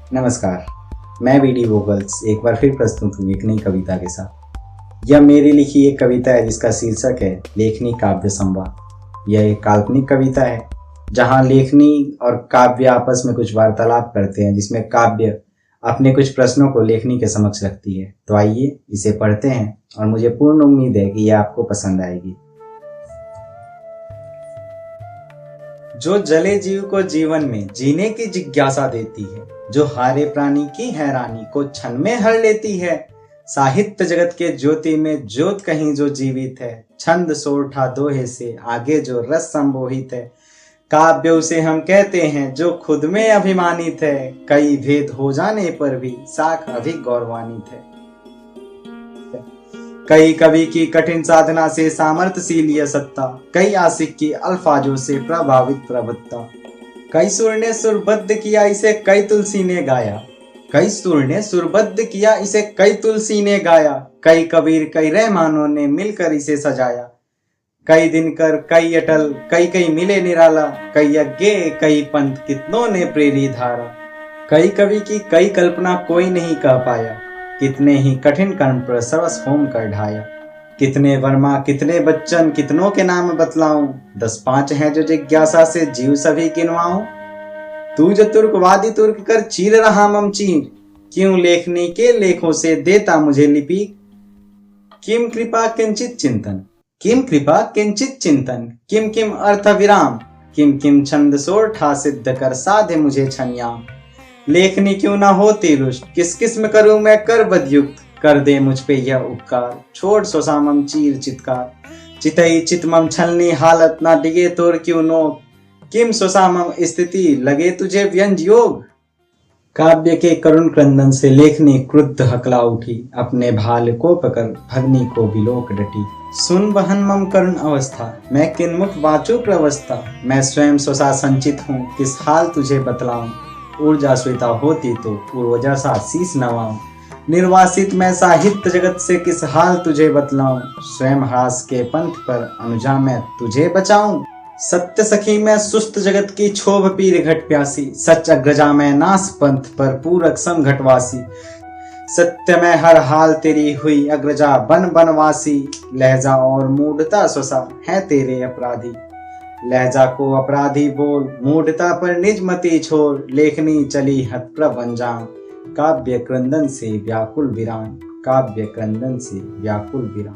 नमस्कार, मैं वीडी वोगल्स एक बार फिर प्रस्तुत हूँ एक नई कविता के साथ। यह मेरी लिखी एक कविता है जिसका शीर्षक है लेखनी काव्य संवाद। यह एक काल्पनिक कविता है जहाँ लेखनी और काव्य आपस में कुछ वार्तालाप करते हैं, जिसमें काव्य अपने कुछ प्रश्नों को लेखनी के समक्ष रखती है। तो आइए इसे पढ़ते हैं और मुझे पूर्ण उम्मीद है कि यह आपको पसंद आएगी। जो जले जीव को जीवन में जीने की जिज्ञासा देती है, जो हारे प्राणी की हैरानी को क्षण में हर लेती है, साहित्य जगत के ज्योति में ज्योत कहीं जो जीवित है, छंद सोरठा दोहे से आगे जो रस संबोहित है, काव्य उसे हम कहते हैं जो खुद में अभिमानित है, कई भेद हो जाने पर भी साख अधिक गौरवान्वित है। कई कवि की कठिन साधना से सामर्थ्यशील यह सत्ता, कई आशिक की अल्फाजों से प्रभावित प्रभुत्ता, कई सुर ने सुरबद्ध किया इसे कई तुलसी ने गाया, कई सुर ने सुरबद्ध किया इसे कई तुलसी ने गाया, कई कबीर कई रहमानों ने मिलकर इसे सजाया, कई दिनकर कई अटल कई कई मिले निराला, कई यज्ञ कई पंथ कितनों ने प्रेरी धारा, कई कवि की कई कल्पना कोई नहीं कह पाया, कितने ही कठिन कर्म पर सर्वस होम कर ढाया, कितने वर्मा कितने बच्चन कितनों के नाम बतलाऊं, 10-5 हैं जो जिज्ञासा से जीव सभी गिनवाऊं। तू जो तुर्कवादी तुर्क कर चीर रहा मम चीर, क्यों लेखनी के लेखों से देता मुझे लिपि, किम कृपा किंचित चिंतन, किम कृपा किंचित चिंतन, किम किम अर्थ विराम, किम किम छंद सोरठा सिद्ध कर साधे मुझे छन्याम। लेखनी क्यों ना होती रुष्ट, किस किस्म करूं मैं कर बदयुक्त, कर दे मुझ पे यह उपकार, छोड़ सोसामम चीर चित्कार, चितई चितमम छलनी हालत ना डिगे तोर क्यों नोक, किम सोसामम स्थिति लगे तुझे व्यंज योग। काव्य के करुण क्रंदन से लेखनी क्रुद्ध हकला उठी, अपने भाल को पकड़ भगनी को बिलोक डटी, सुन बहन मम करुण अवस्था, मैं किन्मुख वाचु प्रवस्था, मैं स्वयं सोसा संचित हूँ किस हाल तुझे बतलाऊं, ऊर्जा स्वेता होती तो पूर्वजा सा शीस नवाऊं, निर्वासित मैं साहित्य जगत से किस हाल तुझे बतलाऊं, स्वयं हास के पंथ पर अनुजा मैं तुझे बचाऊं। सत्य सखी मैं सुस्त जगत की क्षोभ पीर घट प्यासी, सच अग्रजा मैं नास पंथ पर पूरक संघटवासी, सत्य में हर हाल तेरी हुई अग्रजा बन बनवासी, लहजा और मूढ़ता स्वसा है तेरे अपराधी, लहजा को अपराधी बोल मूढ़ता पर निज मति छोड़, लेखनी चली हतप्रभ अंजाम, काव्य क्रंदन से व्याकुल विराम, काव्य क्रंदन से व्याकुल विराम।